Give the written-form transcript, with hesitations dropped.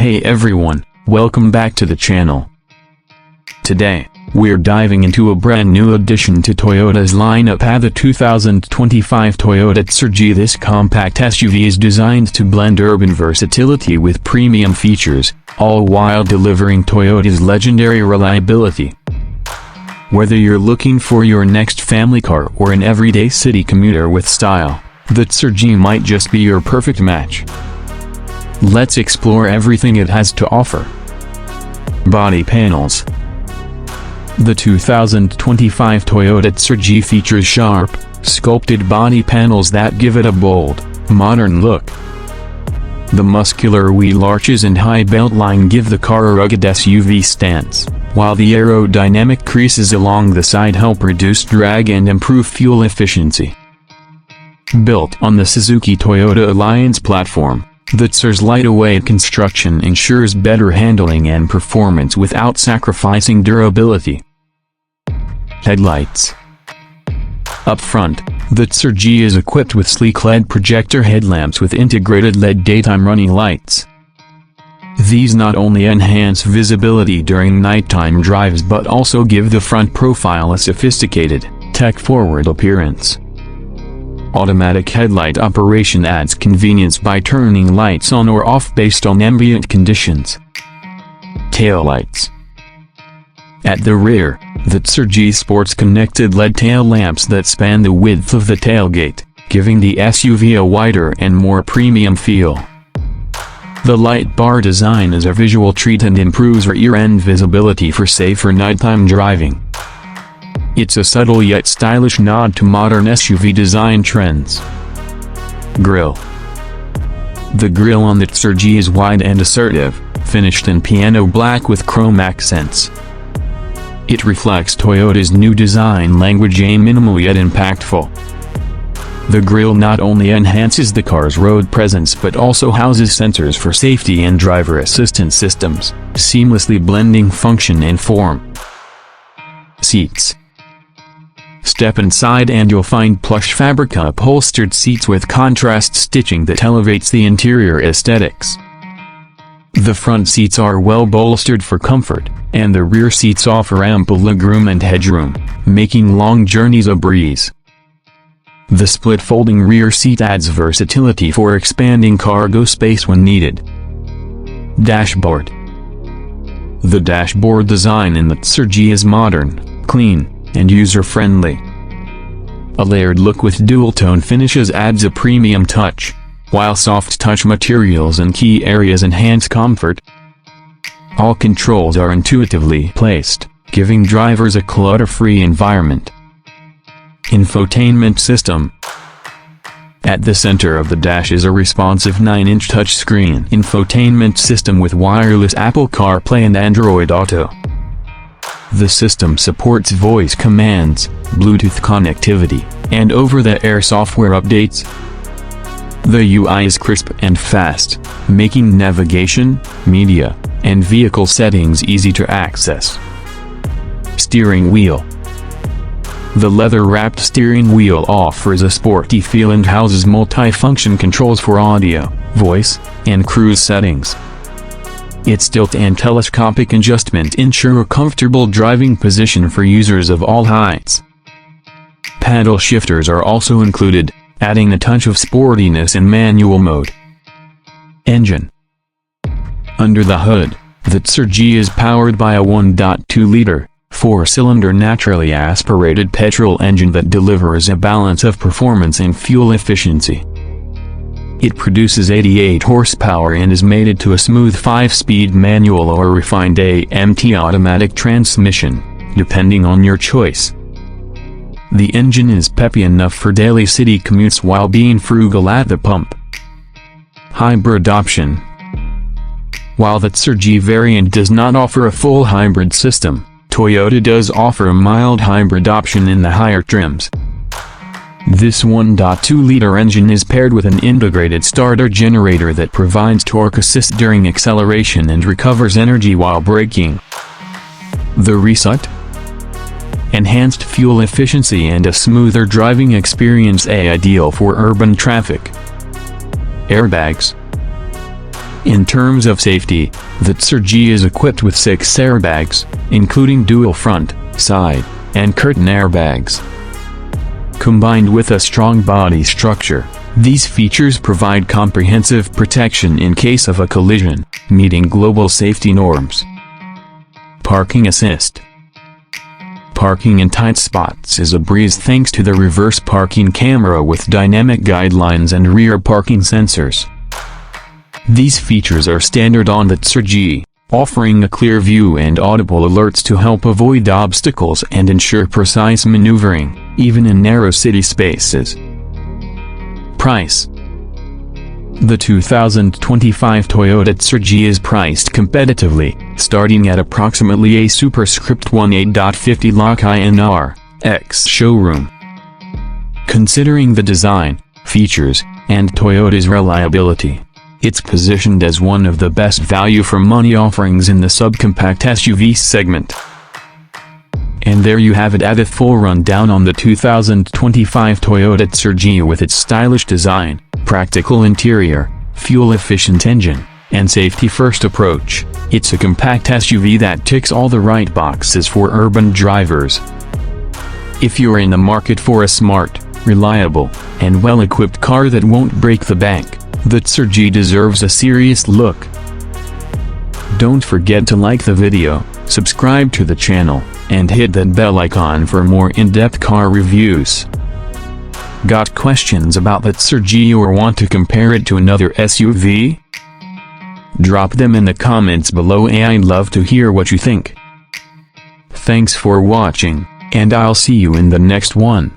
Hey everyone, welcome back to the channel. Today, we're diving into a brand new addition to Toyota's lineup, the 2025 Toyota Taisor G. This compact SUV is designed to blend urban versatility with premium features, all while delivering Toyota's legendary reliability. Whether you're looking for your next family car or an everyday city commuter with style, the Taisor G might just be your perfect match. Let's explore everything it has to offer. Body panels. The 2025 Toyota Taisor G features sharp, sculpted body panels that give it a bold, modern look. The muscular wheel arches and high beltline give the car a rugged SUV stance, while the aerodynamic creases along the side help reduce drag and improve fuel efficiency. Built on the Suzuki-Toyota Alliance platform, the Taisor's lightweight construction ensures better handling and performance without sacrificing durability. Headlights. Up front, the Taisor G is equipped with sleek LED projector headlamps with integrated LED daytime running lights. These not only enhance visibility during nighttime drives but also give the front profile a sophisticated, tech-forward appearance. Automatic headlight operation adds convenience by turning lights on or off based on ambient conditions. Taillights. At the rear, the Taisor G sports connected LED tail lamps that span the width of the tailgate, giving the SUV a wider and more premium feel. The light bar design is a visual treat and improves rear-end visibility for safer nighttime driving. It's a subtle yet stylish nod to modern SUV design trends. Grille. The grille on the Taisor G is wide and assertive, finished in piano black with chrome accents. It reflects Toyota's new design language, minimal yet impactful. The grille not only enhances the car's road presence but also houses sensors for safety and driver assistance systems, seamlessly blending function and form. Seats. Step inside and you'll find plush fabric upholstered seats with contrast stitching that elevates the interior aesthetics. The front seats are well bolstered for comfort, and the rear seats offer ample legroom and headroom, making long journeys a breeze. The split folding rear seat adds versatility for expanding cargo space when needed. Dashboard. The dashboard design in the Taisor G is modern, clean, and user-friendly. A layered look with dual-tone finishes adds a premium touch, while soft-touch materials in key areas enhance comfort. All controls are intuitively placed, giving drivers a clutter-free environment. Infotainment system. At the center of the dash is a responsive 9-inch touchscreen infotainment system with wireless Apple CarPlay and Android Auto. The system supports voice commands, Bluetooth connectivity, and over-the-air software updates. The UI is crisp and fast, making navigation, media, and vehicle settings easy to access. Steering wheel. The leather-wrapped steering wheel offers a sporty feel and houses multi-function controls for audio, voice, and cruise settings. Its tilt and telescopic adjustment ensure a comfortable driving position for users of all heights. Paddle shifters are also included, adding a touch of sportiness in manual mode. Engine. Under the hood, the Taisor G is powered by a 1.2-liter, 4-cylinder naturally aspirated petrol engine that delivers a balance of performance and fuel efficiency. It produces 88 horsepower and is mated to a smooth 5-speed manual or refined AMT automatic transmission, depending on your choice. The engine is peppy enough for daily city commutes while being frugal at the pump. Hybrid option. While the Taisor G variant does not offer a full hybrid system, Toyota does offer a mild hybrid option in the higher trims. This 1.2-liter engine is paired with an integrated starter generator that provides torque assist during acceleration and recovers energy while braking. The result? Enhanced fuel efficiency and a smoother driving experience, ideal for urban traffic. Airbags. In terms of safety, the Taisor G is equipped with 6 airbags, including dual front, side, and curtain airbags. Combined with a strong body structure, these features provide comprehensive protection in case of a collision, meeting global safety norms. Parking assist. Parking in tight spots is a breeze thanks to the reverse parking camera with dynamic guidelines and rear parking sensors. These features are standard on the Taisor G, offering a clear view and audible alerts to help avoid obstacles and ensure precise maneuvering, even in narrow city spaces. Price. The 2025 Toyota Taisor G is priced competitively, starting at approximately a superscript 18.50 lakh INR, ex-showroom. Considering the design, features, and Toyota's reliability, it's positioned as one of the best value-for-money offerings in the subcompact SUV segment. And there you have it, a full rundown on the 2025 Toyota Taisor G with its stylish design, practical interior, fuel-efficient engine, and safety-first approach. It's a compact SUV that ticks all the right boxes for urban drivers. If you're in the market for a smart, reliable, and well-equipped car that won't break the bank, the Taisor G deserves a serious look. Don't forget to like the video, subscribe to the channel, and hit that bell icon for more in-depth car reviews. Got questions about the Taisor G or want to compare it to another SUV? Drop them in the comments below and I'd love to hear what you think. Thanks for watching, and I'll see you in the next one.